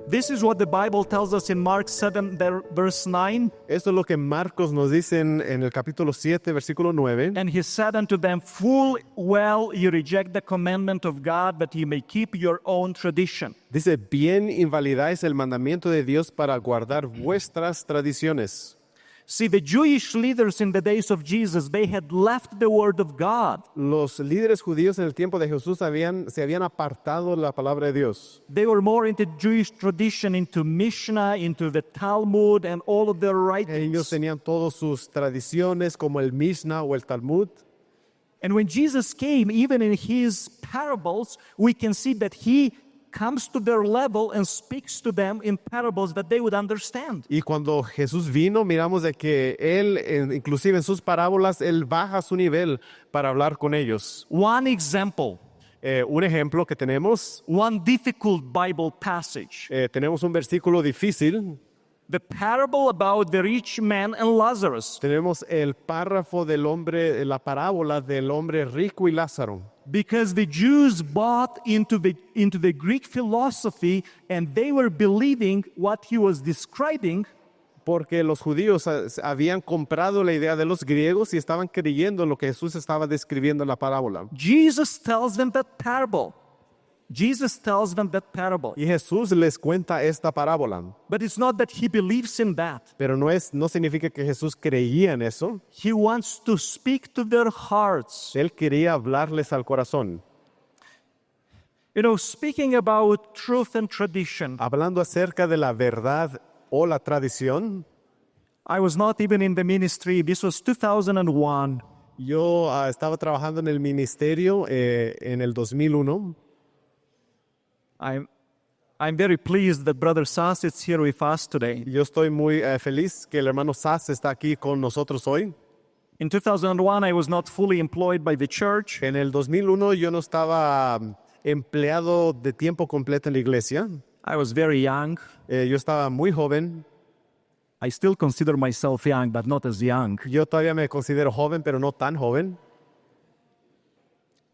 This is what the Bible tells us in Mark 7, verse 9. Esto es lo que Marcos nos dice en el capítulo 7, versículo 9. And he said unto them, full well you reject the commandment of God, that ye may keep your own tradition. Dice, bien invalidáis el mandamiento de Dios para guardar vuestras tradiciones. See, the Jewish leaders in the days of Jesus, they had left the word of God. Los líderes judíos en el tiempo de Jesús se habían apartado de la palabra de Dios. They were more into Jewish tradition, into Mishnah, into the Talmud, and all of their Ellos writings. tenían todas sus tradiciones como el Mishnah o el Talmud. And when Jesus came, even in his parables, we can see that he comes to their level and speaks to them in parables that they would understand. Y cuando Jesús vino, miramos de que Él, inclusive en sus parábolas, Él baja su nivel para hablar con ellos. One example, Un ejemplo que tenemos, one difficult Bible passage, tenemos un versículo difícil. the parable about the rich man and Lazarus. Tenemos el párrafo del hombre, la parábola del hombre rico y Lázaro. Because the Jews bought into the Greek philosophy and they were believing what he was describing. Porque los judíos habían comprado la idea de los griegos y estaban creyendo en lo que Jesús estaba describiendo en la parábola. Jesus tells them that parable. Jesus tells them that parable. Y Jesús les cuenta esta parábola. But it's not that he believes in that. Pero no significa que Jesús creía en eso. He wants to speak to their hearts. Él quería hablarles al corazón. You know, speaking about truth and tradition, Hablando acerca de la verdad o la tradición, I was not even in the ministry. This was 2001. yo estaba trabajando en el ministerio en el 2001. I'm very pleased that Brother Sass is here with us today. Yo estoy muy feliz que el hermano Sass está aquí con nosotros hoy. In 2001, I was not fully employed by the church. En el 2001 yo no estaba empleado de tiempo completo en la iglesia. I was very young. Yo estaba muy joven. I still consider myself young, but not as young. Yo todavía me considero joven, pero no tan joven.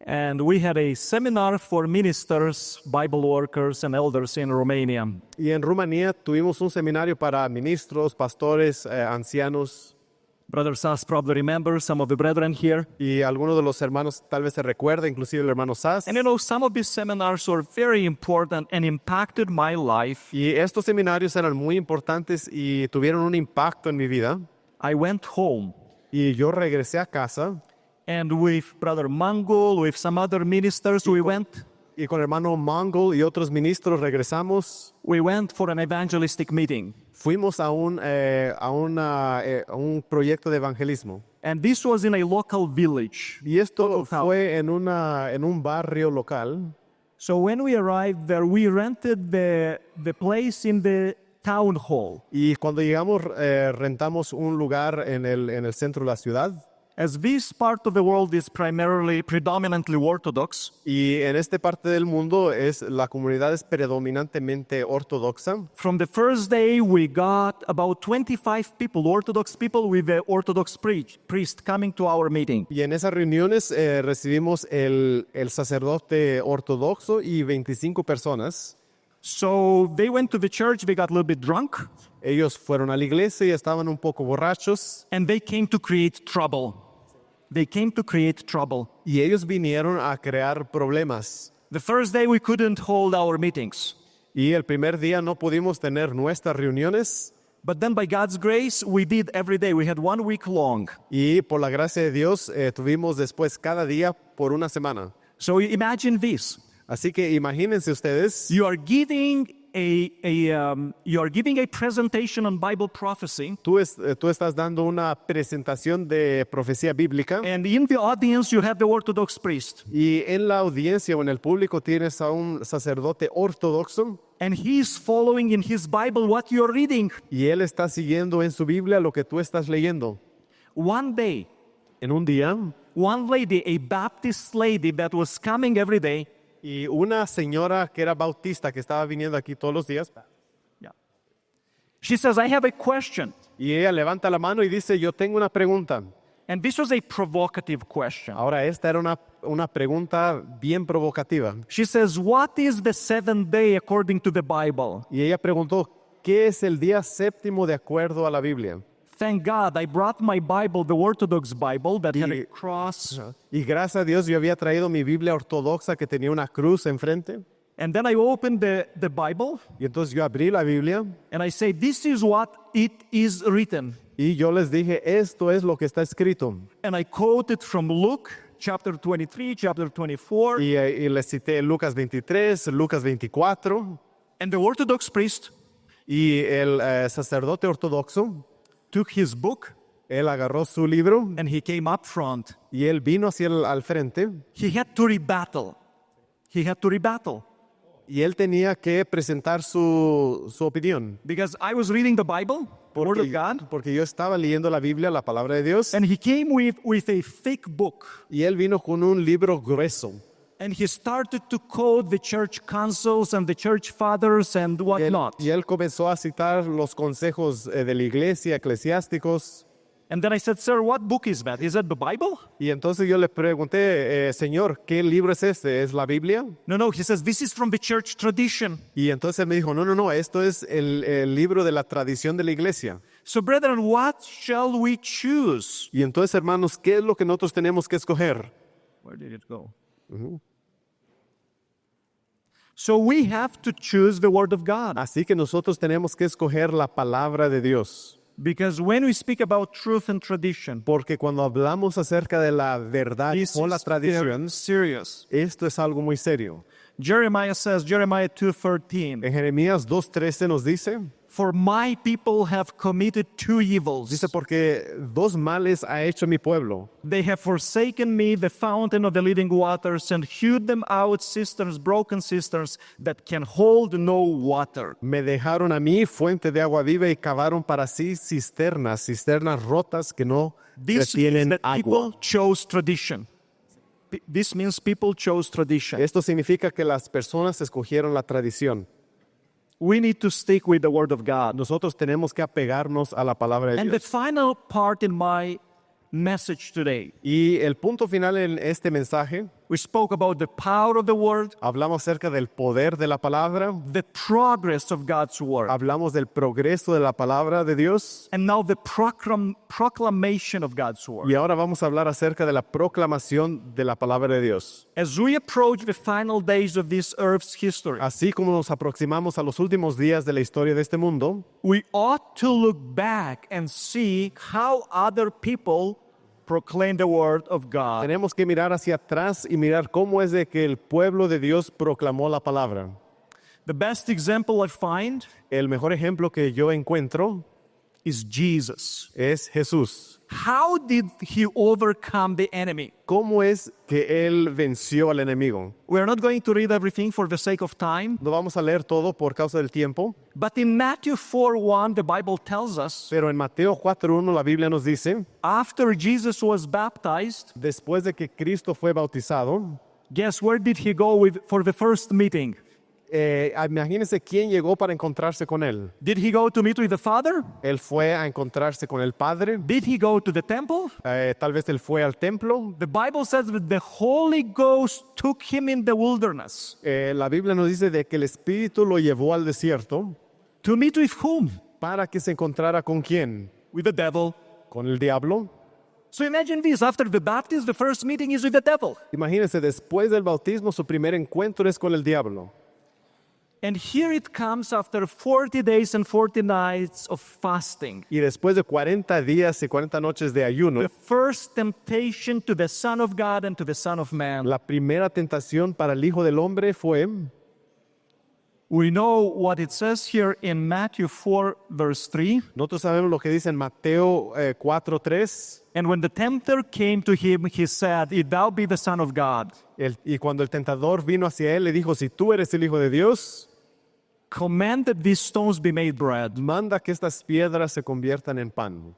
And we had a seminar for ministers, Bible workers, and elders in Romania. Y en Rumanía tuvimos un seminario para ministros, pastores, ancianos. Brother Sass probably remembers some of the brethren here. Y algunos de los hermanos tal vez se recuerda, inclusive el hermano Sass. And you know, some of these seminars were very important and impacted my life. Y estos seminarios eran muy importantes y tuvieron un impacto en mi vida. I went home, Y yo regresé a casa and with Brother Mangul, with some other ministers, we went y con el hermano Mongol y otros ministros regresamos. for an evangelistic meeting. Fuimos a un proyecto de evangelismo. And this was in a local village. Y esto Total. fue en un barrio local. So when we arrived there, we rented the place in the town hall. Y cuando llegamos, rentamos un lugar en el centro de la ciudad. As this part of the world is predominantly Orthodox, Y en esta parte del mundo la comunidad es predominantemente ortodoxa. from the first day we got about 25 people, Orthodox people with the Orthodox priest coming to our meeting. Y en esas reuniones recibimos el sacerdote ortodoxo y 25 personas. So they went to the church, they got a little bit drunk, Ellos fueron a la iglesia y estaban un poco borrachos. and they came to create trouble. They came to create trouble. Y ellos vinieron a crear problemas. The first day we couldn't hold our meetings. Y el primer día no pudimos tener nuestras reuniones. But then by God's grace, we did every day. We had 1 week long. Y por la gracia de Dios tuvimos después cada día por una semana. So imagine this. Así que imagínense ustedes, You are giving a presentation on Bible prophecy, tú estás dando una presentación de profecía bíblica and in the audience you have the Orthodox priest, y en la audiencia o en el público tienes a un sacerdote ortodoxo and he's following in his Bible what you're reading. y él está siguiendo en su Biblia lo que tú estás leyendo. One day, En un día, one lady, a Baptist lady that was coming every day, y una señora que era bautista que estaba viniendo aquí todos los días, she says, I have a question. y ella levanta la mano y dice, yo tengo una pregunta. And this was a provocative question. Ahora, esta era una pregunta bien provocativa. She says, "What is the seventh day according to the Bible?" Y ella preguntó, ¿qué es el día séptimo de acuerdo a la Biblia? Thank God I brought my Bible, the Orthodox Bible, that had Y- a cross. Y gracias a Dios yo había traído mi Biblia ortodoxa que tenía una cruz enfrente. And then I opened the Bible Y entonces yo abrí la Biblia and I say, "This is what it is written." y yo les dije, esto es lo que está escrito. And I quoted from Luke chapter 23, chapter 24. Y les cité Lucas 23, Lucas 24. And the Orthodox priest Y el sacerdote ortodoxo, took his book él agarró su libro and he came up front. y él vino hacia al frente He had to rebuttal. He had to rebuttal. y él tenía que presentar su opinión. Because I was reading the Bible, the Word of God, Porque yo estaba leyendo la Biblia, la palabra de Dios, and he came with a thick book. y él vino con un libro grueso. And he started to quote the church councils and the church fathers and whatnot. Y él comenzó a citar los consejos de la iglesia, eclesiásticos. And then I said, "Sir, what book is that? Is that the Bible?" Y entonces yo le pregunté, Señor, ¿qué libro es este? ¿Es la Biblia? No, he says, "This is from the church tradition." Y entonces me dijo, no, esto es el libro de la tradición de la iglesia. So, brethren, what shall we choose? Y entonces, hermanos, ¿qué es lo que nosotros tenemos que escoger? Where did it go? So we have to choose the Word of God. Así que nosotros tenemos que escoger la palabra de Dios. Because when we speak about truth and tradition, Porque cuando hablamos acerca de la verdad this o la is tradición, serious. esto es algo muy serio. Jeremiah says, Jeremiah 2:13, En Jeremías 2:13 nos dice, "For my people have committed two evils. dice, porque dos males ha hecho mi pueblo. They have forsaken me, the fountain of the living waters, and hewed them out cisterns, broken cisterns that can hold no water." Me dejaron a mí fuente de agua viva y cavaron para sí cisternas rotas que no This means retienen that agua. people chose tradition. This means people chose tradition. Esto significa que las personas escogieron la tradición. We need to stick with the Word of God. Nosotros tenemos que apegarnos a la palabra de And the Dios. final part in my message today, Y el punto final en este mensaje, we spoke about the power of the Word, hablamos acerca del poder de la palabra, the progress of God's Word, hablamos del progreso de la palabra de Dios and now the proclamation of God's Word. y ahora vamos a hablar acerca de la proclamación de la palabra de Dios. As we approach the final days of this earth's history, Así como nos aproximamos a los últimos días de la historia de este mundo, we ought to look back and see how other people proclaim the Word of God. tenemos que mirar hacia atrás y mirar cómo es de que el pueblo de Dios proclamó la palabra. The best example I find El mejor ejemplo que yo encuentro is Jesus. es Jesús. How did he overcome the enemy? ¿Cómo es que él venció al enemigo? We're not going to read everything for the sake of time, No vamos a leer todo por causa del tiempo, but in Matthew 4:1, the Bible tells us pero en Mateo 4:1 la Biblia nos dice, after Jesus was baptized, después de que Cristo fue bautizado, guess where did he go for the first meeting? imagínense quién llegó para encontrarse con él. Did he go to meet with the Father? Él fue a encontrarse con el Padre, Did he go to the temple? tal vez él fue al templo. The Bible says that the Holy Ghost took him in the wilderness. La Biblia nos dice de que el Espíritu lo llevó al desierto To meet with whom? para que se encontrara con quién, With the devil. con el diablo. So imagine this, after the baptism, the first meeting is with the devil. Imagínense, después del bautismo su primer encuentro es con el diablo. And here it comes after 40 days and 40 nights of fasting. Y después de 40 días y 40 noches de ayuno, The first temptation to the Son of God and to the Son of Man. la primera tentación para el Hijo del Hombre fue, We know what it says here in Matthew 4, verse 3. nosotros sabemos lo que dice en Mateo 4:3, And when the tempter came to him, he said, "If thou be the Son of God, y cuando el tentador vino hacia él, le dijo, si tú eres el Hijo de Dios, command that these stones be made bread." manda que estas piedras se conviertan en pan.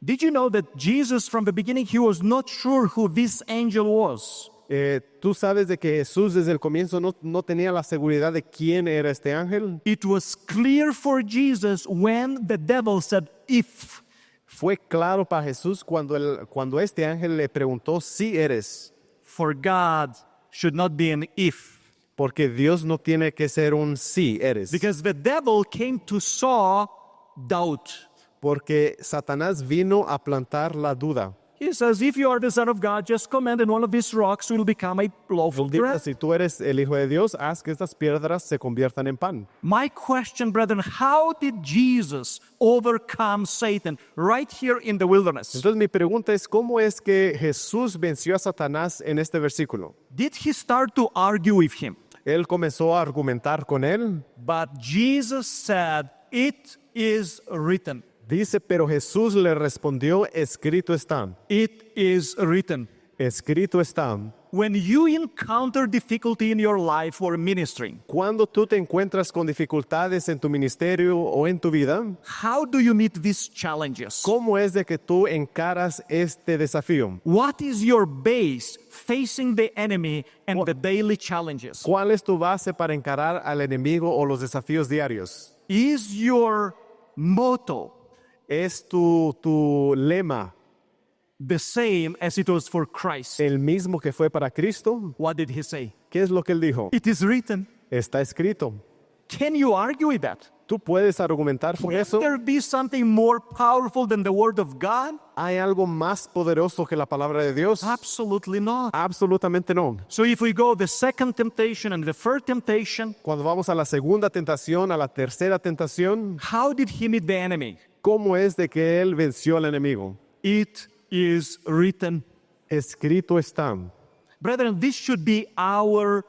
Did you know that Jesus, from the beginning, he was not sure who this angel was? Tú sabes de que Jesús desde el comienzo no tenía la seguridad de quién era este ángel. It was clear for Jesus when the devil said, "If Fue claro para Jesús cuando este ángel le preguntó si eres, For God should not be an if. porque Dios no tiene que ser un sí eres, Because the devil came to sow doubt. porque Satanás vino a plantar la duda. He says, if you are the Son of God, just command and one of these rocks will become a loaf of Dijo, bread. si tú eres el Hijo de Dios, haz que estas piedras se conviertan en pan. My question, brethren, how did Jesus overcome Satan right here in the wilderness? Entonces mi pregunta es, ¿cómo es que Jesús venció a Satanás en este versículo? Did he start to argue with him? Él comenzó a argumentar con él. But Jesus said, it is written. Dice, pero Jesús le respondió, escrito está, It is written. escrito está. When you encounter difficulty in your life or ministry, Cuando tú te encuentras con dificultades en tu ministerio o en tu vida, how do you meet these challenges? ¿cómo es de que tú encaras este desafío? What is your base facing the enemy and the daily challenges? ¿Cuál es tu base para encarar al enemigo o los desafíos diarios? Is your motto ¿Es tu lema the same as it was for Christ? el mismo que fue para Cristo? What did he say? ¿Qué es lo que él dijo? It is written. Está escrito. Can you argue with that? ¿Tú puedes argumentar por Can eso? there be something more powerful than the word of God? ¿Hay algo más poderoso que la palabra de Dios? Absolutely not. Absolutamente no. So if we go the second temptation and the third temptation, Cuando vamos a la segunda tentación, a la tercera tentación, how did he meet the enemy? ¿cómo es de que él venció al enemigo? It is written. Escrito está. Brethren, this should be our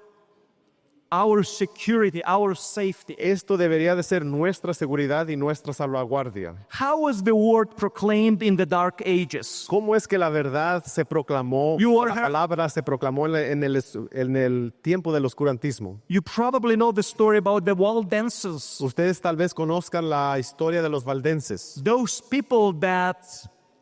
security, our safety. Esto debería de ser nuestra seguridad y nuestra salvaguardia. How was the word proclaimed in the dark ages? ¿Cómo es que la verdad se proclamó, You are la palabra se proclamó en el tiempo del oscurantismo? You probably know the story about the Waldenses, Ustedes tal vez conozcan la historia de los valdenses. those people that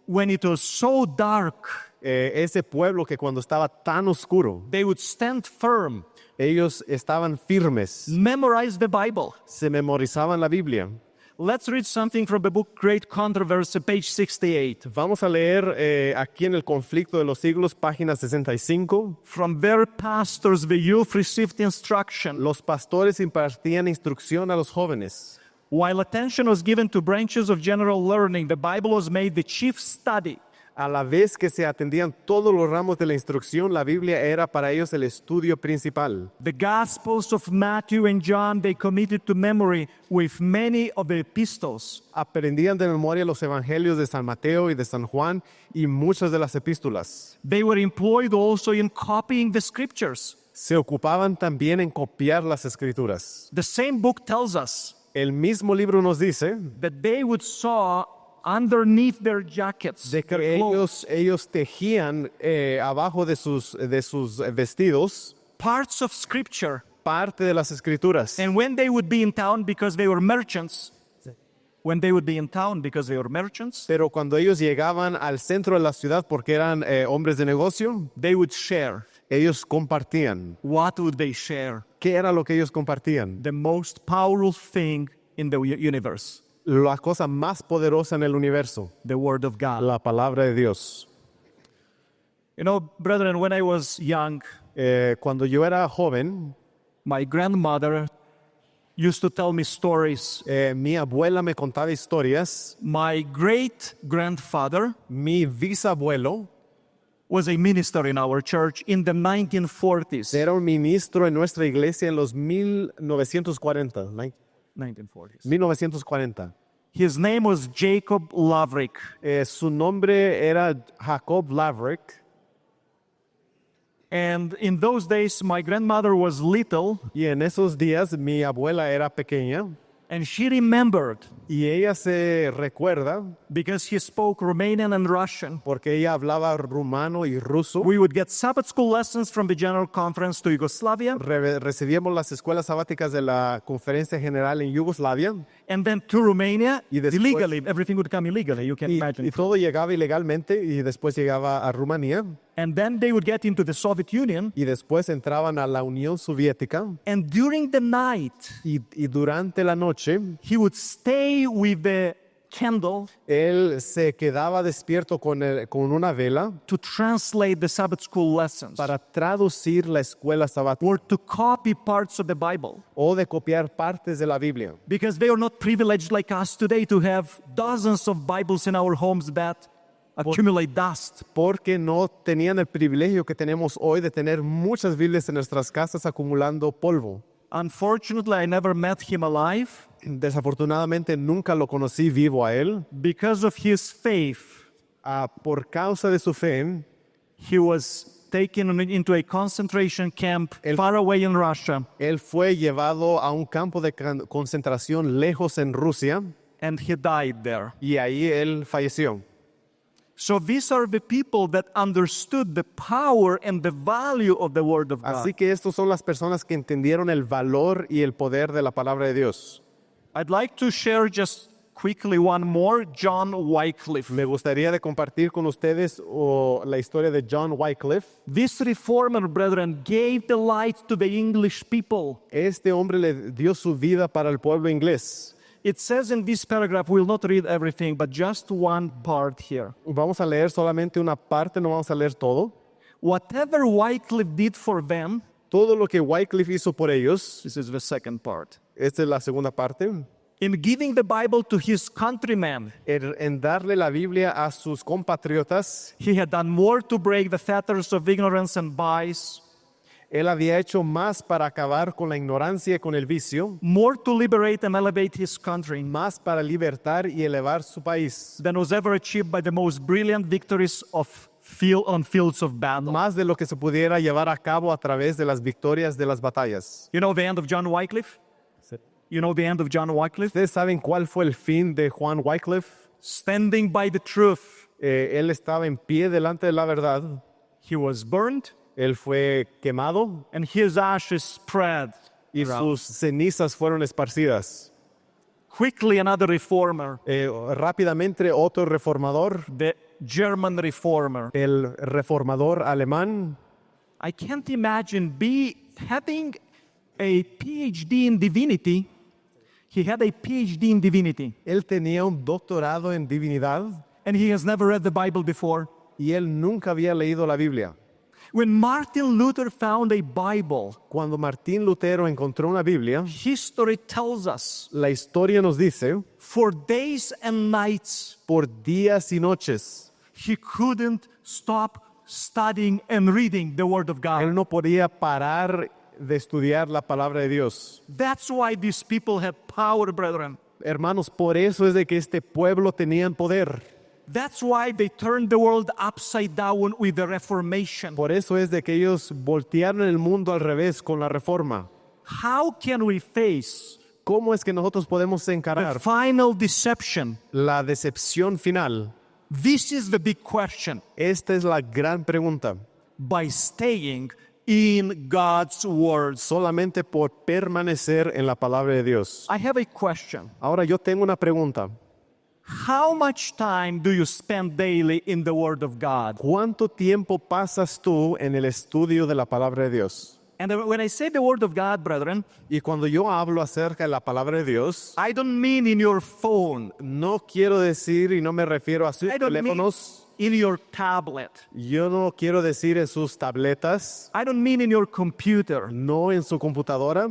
when it was so dark, Ese pueblo que cuando estaba tan oscuro, they would stand firm, ellos estaban firmes, memorize the Bible. se memorizaban la Biblia. Let's read something from the book Great Controversy, page 68. Vamos a leer aquí en el conflicto de los siglos, página 65. From their pastors, the youth received instruction, Los pastores impartían instrucción a los jóvenes. while attention was given to branches of general learning. The Bible was made the chief study. A la vez que se atendían todos los ramos de la instrucción, la Biblia era para ellos el estudio principal. The Gospels of Matthew and John they committed to memory with many of the epistles. Aprendían de memoria los evangelios de San Mateo y de San Juan y muchas de las epístolas. They were employed also in copying the scriptures. Se ocupaban también en copiar las escrituras. The same book tells us El mismo libro nos dice that they would sew underneath their jackets, de que their clothes, ellos tejían abajo de sus vestidos parts of scripture. parte de las escrituras. And when they would be in town because they were merchants, Pero cuando ellos llegaban al centro de la ciudad porque eran hombres de negocio, they would share. ellos compartían. What would they share? ¿Qué era lo que ellos compartían? The most powerful thing in the universe, La cosa más poderosa en el universo, the Word of God. la palabra de Dios. You know, brethren, when I was young, Cuando yo era joven, my grandmother used to tell me stories. mi abuela me contaba historias. My great grandfather Mi bisabuelo was a minister in our church in the 1940s. era un ministro en nuestra iglesia en los 1940. 1940s. 1940. His name was Jacob Laverick. Su nombre era Jacob Laverick. And in those days, my grandmother was little, Y en esos días mi abuela era pequeña and she remembered y ella se recuerda because he spoke Romanian and Russian. porque ella hablaba rumano y ruso. We would get Sabbath school lessons from the General Conference to Yugoslavia, Recibíamos las escuelas sabáticas de la Conferencia General en Yugoslavia and then to Romania Y después- illegally. Everything would come illegally, you can imagine. y todo llegaba ilegalmente y después llegaba a Rumanía And then they would get into the Soviet Union, y después entraban a la Unión Soviética and during the night, y durante la noche he would stay with the candle Él se quedaba despierto con una vela to translate the Sabbath school lessons para traducir la escuela sabática or to copy parts of the Bible. o de copiar partes de la Biblia. Because they are not privileged like us today to have dozens of Bibles in our homes that accumulate dust. Porque no tenían el privilegio que tenemos hoy de tener muchas Biblias en nuestras casas acumulando polvo. Unfortunately, I never met him alive. Desafortunadamente nunca lo conocí vivo a él. Because of his faith, Por causa de su fe, he was taken into a concentration camp far away in Russia, él fue llevado a un campo de concentración lejos en Rusia and he died there. y ahí él falleció. So these are the people that understood the power and the value of the Word of God. Así que estos son las personas que entendieron el valor y el poder de la palabra de Dios. I'd like to share just quickly one more, John Wycliffe. Me gustaría de compartir con ustedes la historia de John Wycliffe. This reformer, brethren, gave the light to the English people. Este hombre le dio su vida para el pueblo inglés. It says in this paragraph, we'll not read everything, but just one part here. Vamos a leer solamente una parte, no vamos a leer todo. Whatever Wycliffe did for them, Todo lo que Wycliffe hizo por ellos, this is the second part. esta es la segunda parte, In giving the Bible to his countrymen, en darle la Biblia a sus compatriotas, he had done more to break the fetters of ignorance and vice, él había hecho más para acabar con la ignorancia y con el vicio, more to liberate and elevate his country más para libertar y elevar su país, than was ever achieved by the most brilliant victories on fields of battle. más de lo que se pudiera llevar a cabo a través de las victorias de las batallas. You know the end of John Wycliffe? You know the end of John Wycliffe? ¿Ustedes saben cuál fue el fin de Juan Wycliffe? Standing by the truth, Él estaba en pie delante de la verdad, he was burned él fue quemado and his ashes spread. y sus cenizas fueron esparcidas. Quickly, another reformer, Rápidamente otro reformador, the German reformer. el reformador alemán, I can't imagine having a PhD in divinity. He had a PhD in divinity, él tenía un doctorado en divinidad and he has never read the Bible before. y él nunca había leído la Biblia. When Martin Luther found a Bible, Cuando Martín Lutero encontró una Biblia, history tells us la historia nos dice, for days and nights por días y noches, he couldn't stop studying and reading the Word of God. él no podía parar de estudiar la palabra de Dios. That's why these people had power, brethren. Hermanos, por eso es de que este pueblo tenía poder. That's why they turned the world upside down with the Reformation. Por eso es de que ellos voltearon el mundo al revés con la reforma. How can we face ¿Cómo es que nosotros podemos the encarar final deception? la decepción final? This is the big question. Esta es la gran pregunta. By staying in God's Word. Solamente por permanecer en la palabra de Dios. I have a question. Ahora yo tengo una pregunta. How much time do you spend daily in the Word of God? ¿Cuánto tiempo pasas tú en el estudio de la palabra de Dios? And when I say the Word of God, brethren, Y cuando yo hablo acerca de la palabra de Dios, I don't mean in your phone. no quiero decir y no me refiero a sus I don't mean teléfonos. in your tablet. Yo no quiero decir en sus tabletas, I don't mean in your computer. no en su computadora.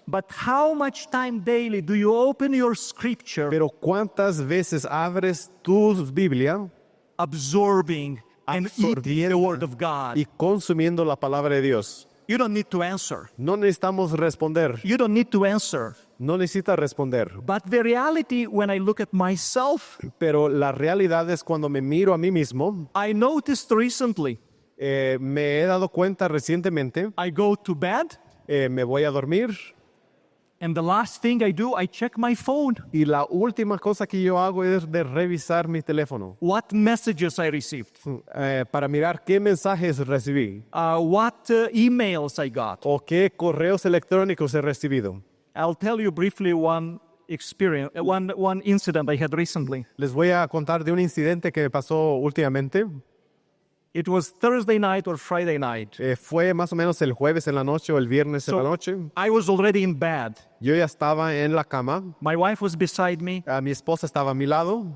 But how much time daily do you open your scripture, Pero ¿cuántas veces abres tu Biblia absorbing and eating the absorbiendo Word of God? y consumiendo la palabra de Dios? You don't need to answer. No necesitamos responder, You don't need to answer. no necesita responder. But the reality, when I look at myself, Pero la realidad es cuando me miro a mí mismo, I noticed recently, me he dado cuenta recientemente, I go to bed, me voy a dormir and the last thing I do, I check my phone. y la última cosa que yo hago es de revisar mi teléfono What messages I received, para mirar qué mensajes recibí what emails I got. o qué correos electrónicos he recibido. I'll tell you briefly one experience, one incident I had recently. Les voy a contar de un incidente que me pasó últimamente. It was Thursday night or Friday night. Fue más o menos el jueves en la noche o el viernes en la noche. I was already in bed. Yo ya estaba en la cama. My wife was beside me. Mi esposa estaba a mi lado.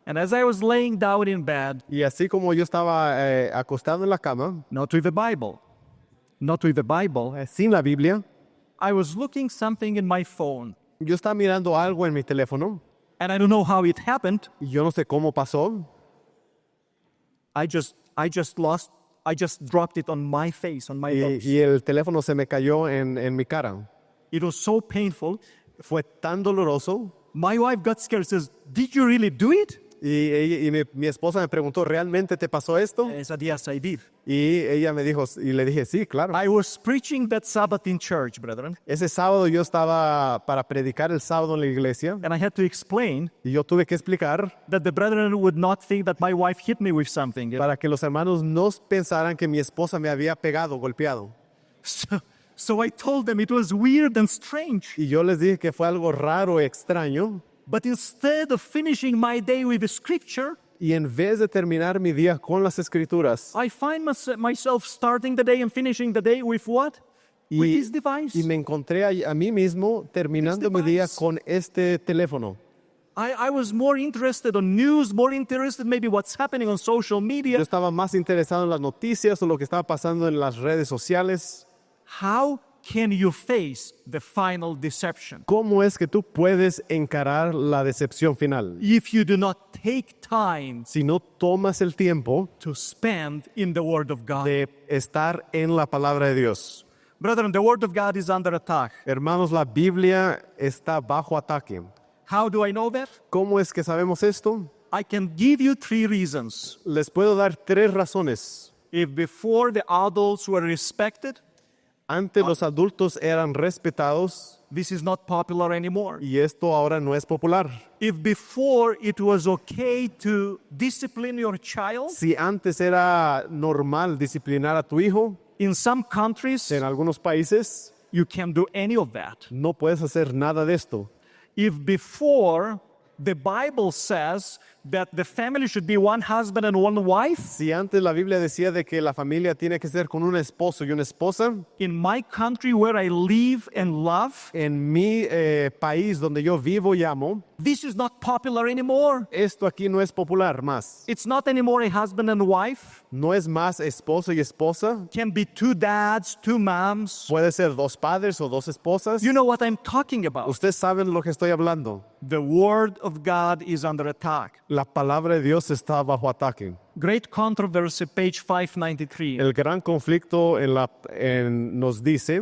And as I was laying down in bed, Y así como yo estaba acostado en la cama, not with the Bible, sin la Biblia, I was looking something in my phone. yo estaba mirando algo en mi teléfono. And I don't know how it happened. Y yo no sé cómo pasó. I just dropped it on my face, on my nose. Y el teléfono se me cayó en mi cara. It was so painful. Fue tan doloroso. My wife got scared, says, "Did you really do it?" Y mi esposa me preguntó, ¿realmente te pasó esto? I said, "Yes, I did." Y ella me dijo, y le dije, sí, claro. I was preaching that Sabbath in church, brethren, Ese sábado yo estaba para predicar el sábado en la iglesia and I had to explain y yo tuve que explicar that the brethren would not think that my wife hit me with something. para que los hermanos no pensaran que mi esposa me había pegado, golpeado. So I told them it was weird and strange. Y yo les dije que fue algo raro, extraño. But instead of finishing my day with the scripture, Y en vez de terminar mi día con las escrituras, I find myself starting the day and finishing the day with what? With y, this device. y me encontré a mí mismo terminando mi día device. con este teléfono. I was more interested on news, more interested maybe what's happening on social Yo media. estaba más interesado en las noticias o lo que estaba pasando en las redes sociales. How can you face the final deception ¿Cómo es que tú puedes encarar la decepción final? if you do not take time Si no tomas el tiempo to spend in the Word of God? de estar en la palabra de Dios. Brethren, the Word of God is under attack. Hermanos, la Biblia está bajo ataque. How do I know that? ¿Cómo es que sabemos esto? I can give you 3 reasons. Les puedo dar 3 razones. If before the adults were respected, Antes los adultos eran respetados this is not popular anymore. y esto ahora no es popular. If before it was okay to discipline your child, Si antes era normal disciplinar a tu hijo, in some countries en algunos países you can't do any of that. no puedes hacer nada de esto. If before the Bible says that the family should be one husband and one wife, Si antes la Biblia decía de que la familia tiene que ser con un esposo y una esposa, in my country where I live and love, en mi país donde yo vivo y amo, this is not popular anymore. esto aquí no es popular más. It's not anymore a husband and wife. No es más esposo y esposa. Can be 2 dads, 2 moms. Puede ser 2 padres o 2 esposas. You know what I'm talking about. Ustedes saben lo que estoy hablando. The Word of God is under attack. La palabra de Dios está bajo ataque. Great controversy, page 593. El gran conflicto nos dice,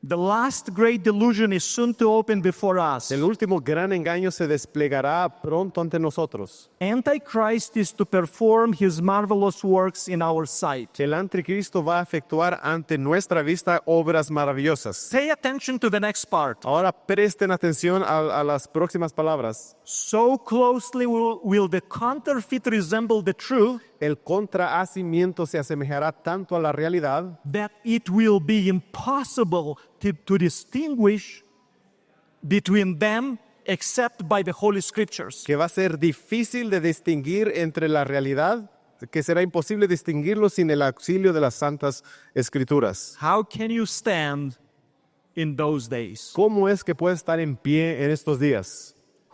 The last great delusion is soon to open before us. el último gran engaño se desplegará pronto ante nosotros. Antichrist is to perform his marvelous works in our sight. El anticristo va a efectuar ante nuestra vista obras maravillosas. Pay attention to the next part. Ahora presten atención a las próximas palabras. So closely will the counterfeit resemble the truth El contrahacimiento se asemejará tanto a la realidad that it will be impossible to distinguish between them except by the Holy Scriptures. que va a ser difícil de distinguir entre la realidad, que será imposible distinguirlo sin el auxilio de las santas escrituras. How can you stand in those days? ¿Cómo es que puede estar en pie en estos días?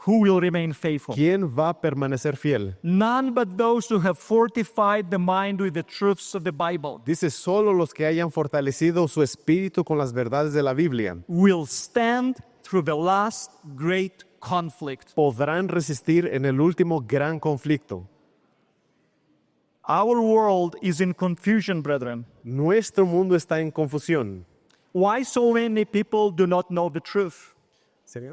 Who will remain faithful? ¿Quién va a permanecer fiel? None but those who have fortified the mind with the truths of the Bible Dice, solo los que hayan fortalecido su espíritu con las verdades de la Biblia will stand through the last great conflict. podrán resistir en el último gran conflicto. Our world is in confusion, brethren. Nuestro mundo está en confusión. Why so many people do not know the truth?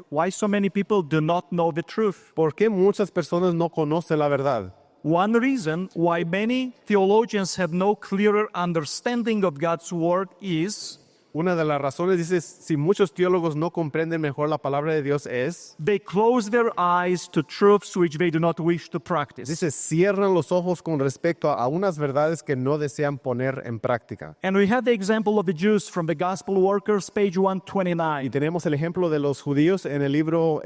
Why so many people do not know the truth? ¿Por qué muchas personas no conocen la verdad? One reason why many theologians have no clearer understanding of God's word is Una de las razones, dice, si muchos teólogos no comprenden mejor la palabra de Dios es, they close their eyes to truths which they do not wish to practice. dice, cierran los ojos con respecto a unas verdades que no desean poner en práctica. And we have the example of the Jews from the Gospel Workers, page Y 129. tenemos el ejemplo de los judíos en el libro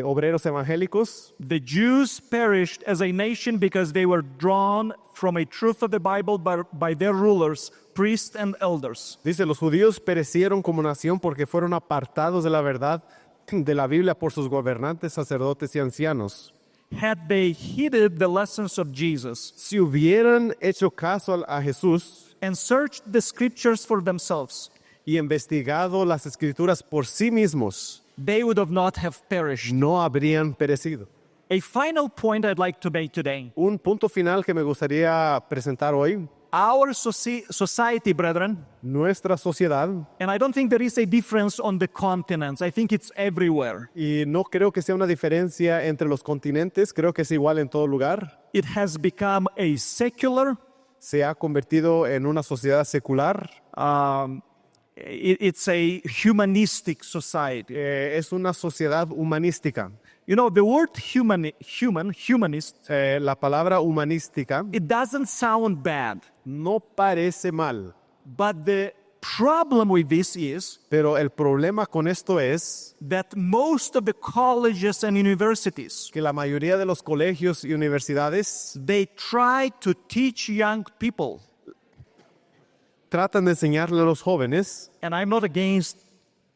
obreros evangélicos. The Jews perished as a nation because they were drawn from a truth of the Bible by their rulers, priests and elders. Dice, los judíos perecieron como nación porque fueron apartados de la verdad de la Biblia por sus gobernantes, sacerdotes y ancianos. Had they heeded the lessons of Jesus Si hubieran hecho caso a Jesús and searched the scriptures for themselves, y investigado las escrituras por sí mismos, they would have not have perished. no habrían perecido. A final point I'd like to make today. Un punto final que me gustaría presentar hoy, Our society, brethren, nuestra sociedad, and I don't think there is a difference on the continents. I think it's everywhere. y no creo que sea una diferencia entre los continentes, creo que es igual en todo lugar, It has become a secular, se ha convertido en una sociedad secular, it's a humanistic society. es una sociedad humanística. You know, the word humanist, La palabra humanística it doesn't sound bad. no parece mal, But the problem with this is pero el problema con esto es that most of the colleges and universities, que la mayoría de los colegios y universidades they try to teach young people, tratan de enseñarle a los jóvenes. and I'm not against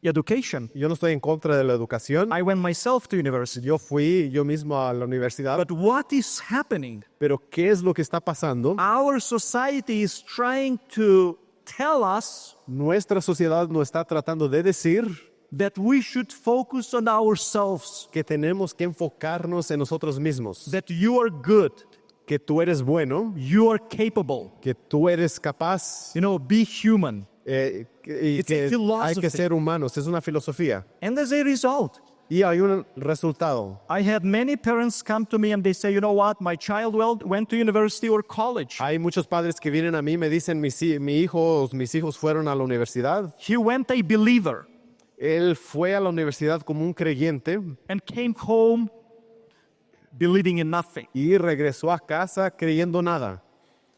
education. Yo no estoy en contra de la educación. I went myself to university. Yo fui yo mismo a la universidad. But what is happening? Pero ¿qué es lo que está pasando? Our society is trying to tell us Nuestra sociedad nos está tratando de decir that we should focus on ourselves, que tenemos que enfocarnos en nosotros mismos, that you are good, que tú eres bueno, you are capable, que tú eres capaz, you know, be human. y It's a que hay philosophy. que ser humanos. Es una filosofía. And as a result, Y hay un resultado. I had many parents come to me and they say, you know what, my child went to university or college. Hay muchos padres que vienen a mí y me dicen, mis hijos fueron a la universidad. He went a believer Él fue a la universidad como un creyente and came home believing in nothing. y regresó a casa creyendo nada.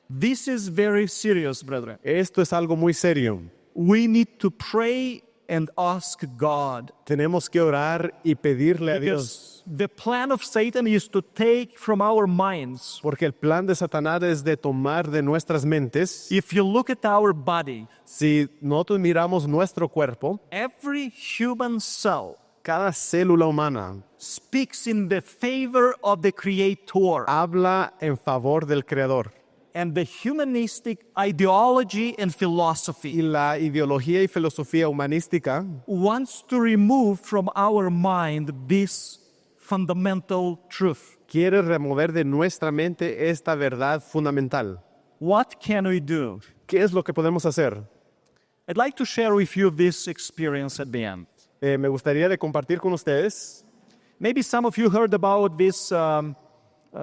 This is very serious, brethren. Esto es algo muy serio. We need to pray and ask God. Tenemos que orar y pedirle a Dios. Because the plan of Satan is to take from our minds. Porque el plan de Satanás es de tomar de nuestras mentes. If you look at our body, Si nosotros miramos nuestro cuerpo, every human cell cada célula humana speaks in the favor of the Creator. habla en favor del Creador. And the humanistic ideology and Y philosophy la ideología y filosofía humanística wants to remove from our mind this fundamental truth. quiere remover de nuestra mente esta verdad fundamental. What can we do? ¿Qué es lo que podemos hacer? I'd like to share with you this experience at the end. Me gustaría de compartir con ustedes. Maybe some of you heard about this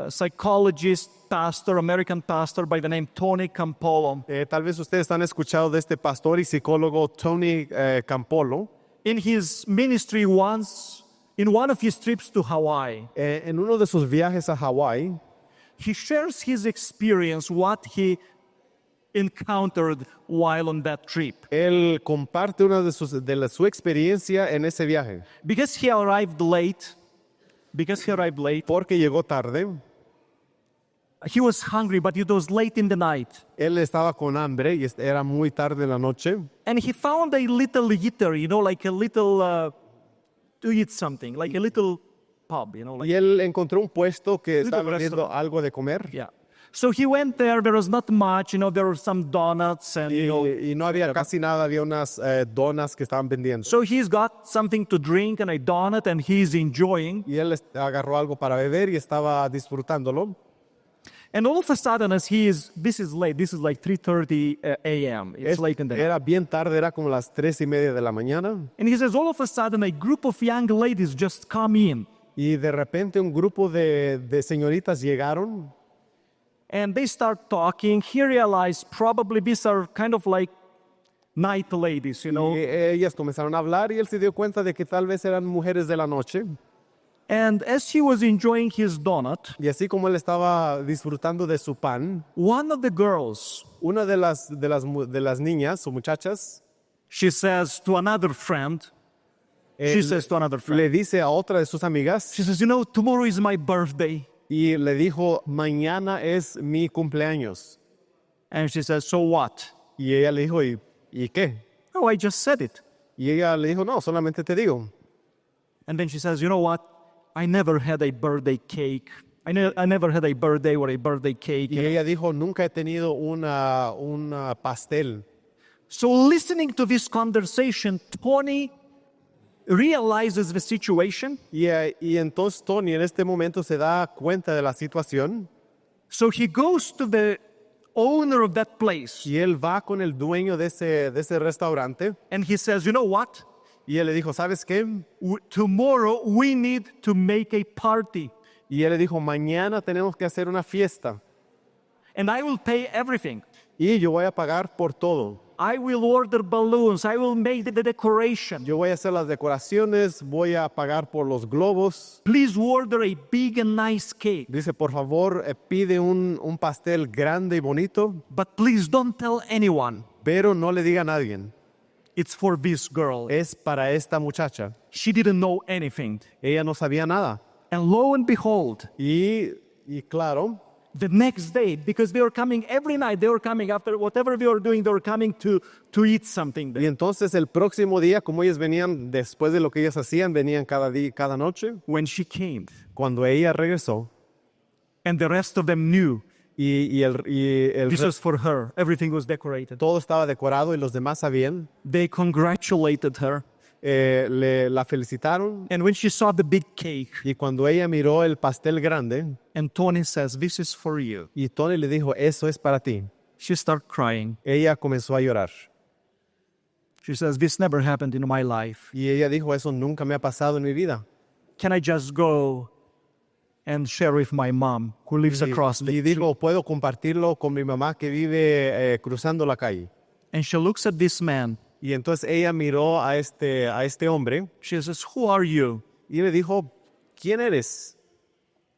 psychologist, pastor, American pastor by the name Tony Campolo. Tal vez ustedes han escuchado de este pastor y psicólogo Tony Campolo. In his ministry once, in one of his trips to Hawaii, En uno de sus viajes a Hawái, he shares his experience, what he encountered while on that trip. él comparte una de su experiencia en ese viaje. Because he arrived late, Porque llegó tarde, he was hungry, but it was late in the night. él estaba con hambre y era muy tarde en la noche. And he found a little eatery, you know, like a little, to eat something, like a little pub, you know. Like, Y él encontró un puesto que Little estaba vendiendo restaurant. algo de comer. yeah. So he went there. There was not much, you know, there were some donuts and, you know. Y no había casi nada, había unas donas que estaban vendiendo. So he's got something to drink and a donut and he's enjoying. Y él agarró algo para beber y estaba disfrutándolo. And all of a sudden, this is late, this is like 3:30 a.m. It's late in the night. Era bien tarde, era como las 3:30 de la mañana. And he says, all of a sudden, a group of young ladies just come in. Y de repente un grupo de señoritas llegaron And they start talking. He realized probably these are kind of like night ladies, you know. y ellas comenzaron a hablar y él se dio cuenta de que tal vez eran mujeres de la noche. And as he was enjoying his donut, Y así como él estaba disfrutando de su pan, one of the girls, una de las niñas o muchachas, she says to another friend, She says to another friend. le dice a otra de sus amigas She says, you know, tomorrow is my birthday. y le dijo, mañana es mi cumpleaños. And she says, so what? Y ella le dijo, ¿y qué? Oh, I just said it. Y ella le dijo, no, solamente te digo. And then she says, you know what? I never had a birthday cake. I never had a birthday or a birthday cake. Y ella dijo, nunca he tenido una pastel. So listening to this conversation, Tony realizes the situation. Y entonces Tony en este momento se da cuenta de la situación So he goes to the owner of that place y él va con el dueño de ese restaurante and he says, you know what? y él le dijo, ¿sabes qué? Tomorrow we need to make a party Y él le dijo, mañana tenemos que hacer una fiesta and I will pay everything. y yo voy a pagar por todo. I will order balloons. I will make the decoration. Yo voy a hacer las decoraciones, voy a pagar por los globos. Please order a big and nice cake. Dice, por favor, pide un pastel grande y bonito, But please don't tell anyone. pero no le diga a nadie. It's for this girl. Es para esta muchacha. She didn't know anything. Ella no sabía nada. And lo and behold, Y claro, the next day, because they were coming every night, they were coming after whatever they were doing, they were coming to eat something y there. entonces el próximo día, como ellos venían, después de lo que ellas hacían, venían cada día, cada noche. When she came, Cuando ella regresó, and the rest of them knew y this was for her. Everything was decorated. todo estaba decorado y los demás sabían, They congratulated her. la felicitaron. And when she saw the big cake, Y cuando ella miró el pastel grande, and Tony says, this is for you, y Tony le dijo, eso es para ti, she started crying. ella comenzó a llorar. She says, this never happened in my life. Y ella dijo, eso nunca me ha pasado en mi vida. Can I just go and share with my mom who lives across Y the dijo, puedo compartirlo con mi mamá que vive cruzando la calle. And she looks at this man. Y entonces ella miró a este hombre She says, who are you? y le dijo, ¿quién eres?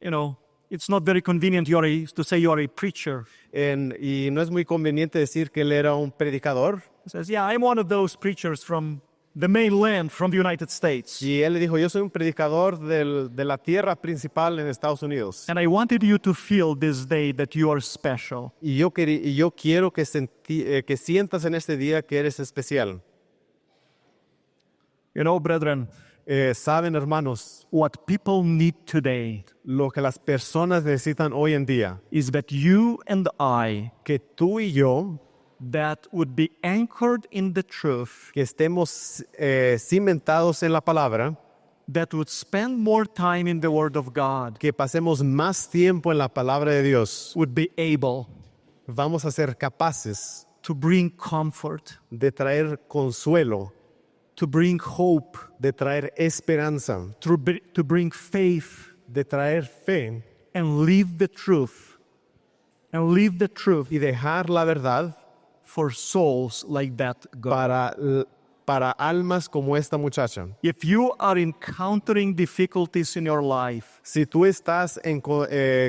You know, it's not very convenient to say you're a preacher. Y no es muy conveniente decir que él era un predicador. He says, yeah, I'm one of those preachers from the mainland, from the United States. Y él le dijo, yo soy un predicador de la tierra principal en Estados Unidos. And I wanted you to feel this day that you are special. Y yo quiero que sientas en este día que eres especial. You know, brethren, Saben, hermanos, what people need today lo que las personas necesitan hoy en día, is that you and I, que tú y yo, that would be anchored in the truth, que estemos cimentados en la palabra, that would spend more time in the Word of God, que pasemos más tiempo en la palabra de Dios, would be able vamos a ser capaces to bring comfort, de traer consuelo, to bring hope, de traer esperanza, to bring faith, de traer fe and live the truth, y dejar la verdad for souls like that girl. para almas como esta muchacha. If you are encountering difficulties in your life, Si tú estás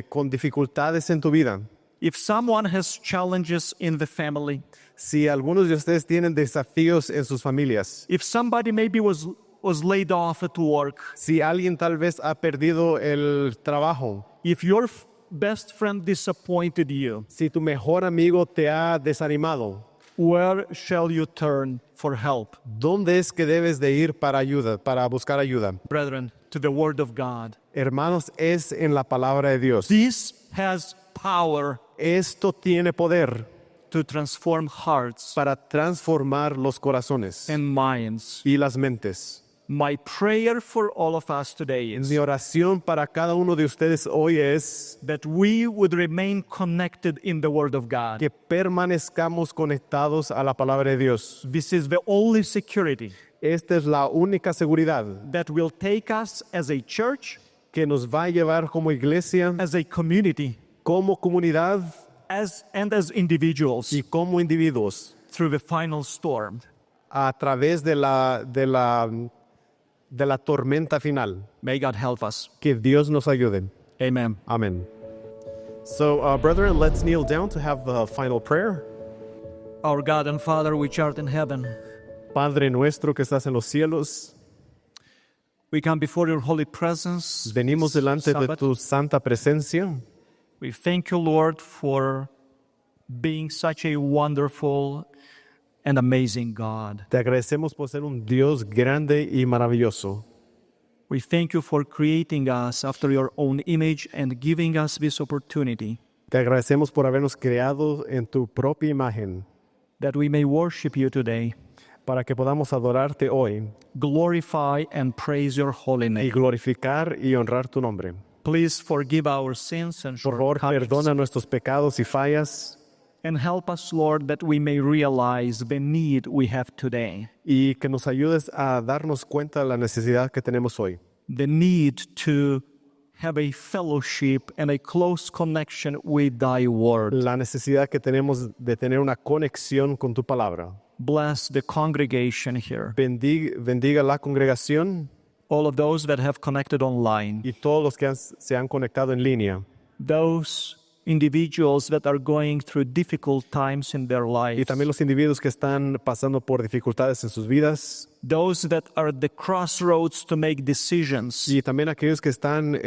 con dificultades en tu vida, if someone has challenges in the family, si algunos de ustedes tienen desafíos en sus familias, if somebody maybe was laid off at work, si alguien tal vez ha perdido el trabajo, if your best friend disappointed you, si tu mejor amigo te ha desanimado, where shall you turn for help? ¿dónde es que debes de ir para buscar ayuda? Brethren, to the Word of God. Hermanos, es en la palabra de Dios. This has power Esto tiene poder to transform hearts para transformar los corazones and minds. y las mentes. My prayer for all of us today is Mi oración para cada uno de ustedes hoy es that we would remain connected in the Word of God. que permanezcamos conectados a la palabra de Dios. This is the only security Esta es la única seguridad that will take us as a church, que nos va a llevar como iglesia, as a community, como comunidad and as individuals y como individuos through the final storm. a través de la tormenta final. May God help us. Que Dios nos ayude. Amen. Amen. So, brethren, let's kneel down to have the final prayer. Our God and Father, which art in heaven, Padre nuestro que estás en los cielos, We come before your holy presence. Venimos delante de Sabbath. tu santa presencia. We thank you, Lord, for being such a wonderful and amazing God. Te agradecemos por ser un Dios grande y maravilloso. We thank you for creating us after your own image and giving us this opportunity Te agradecemos por habernos creado en tu propia imagen that we may worship you today, para que podamos adorarte hoy glorify and praise your holy y name. glorificar y honrar tu nombre. Please forgive our sins and Por favor, shortcomings, perdona nuestros pecados y fallas and help us, Lord, that we may realize the need we have today, y que nos ayudes a darnos cuenta de la necesidad que tenemos hoy. the need to have a fellowship and a close connection with thy word. La necesidad que tenemos de tener una conexión con tu palabra. Bless the congregation here, Bendiga la congregación all of those that have connected online, y todos los que se han conectado en línea. those individuals that are going through difficult times in their lives, Y también los individuos que están pasando por dificultades en sus vidas. those that are at the crossroads to make decisions. Y también aquellos que están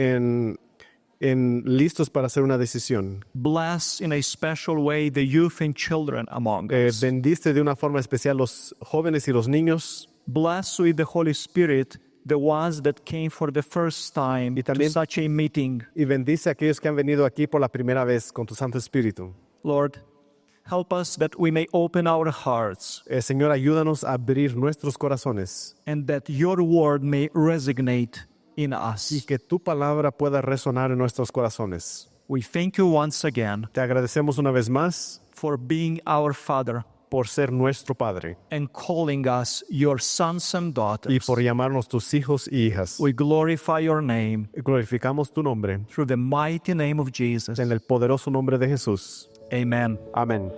listos para hacer una decisión. Bless in a special way the youth and children among us. Bendice de una forma especial los jóvenes y los niños. Bless with the Holy Spirit the ones that came for the first time Y to también- such a meeting. Y bendice a aquellos que han venido aquí por la primera vez con tu Santo Espíritu. Lord, help us that we may open our hearts Señor, ayúdanos a abrir nuestros corazones and that your word may resonate in us. y que tu palabra pueda resonar en nuestros corazones. We thank you once again Te agradecemos una vez más for being our Father por ser nuestro Padre and calling us your sons and y daughters. por llamarnos tus hijos y hijas. We glorify your name Glorificamos tu nombre through the mighty name of Jesus. en el poderoso nombre de Jesús. Amen. Amén.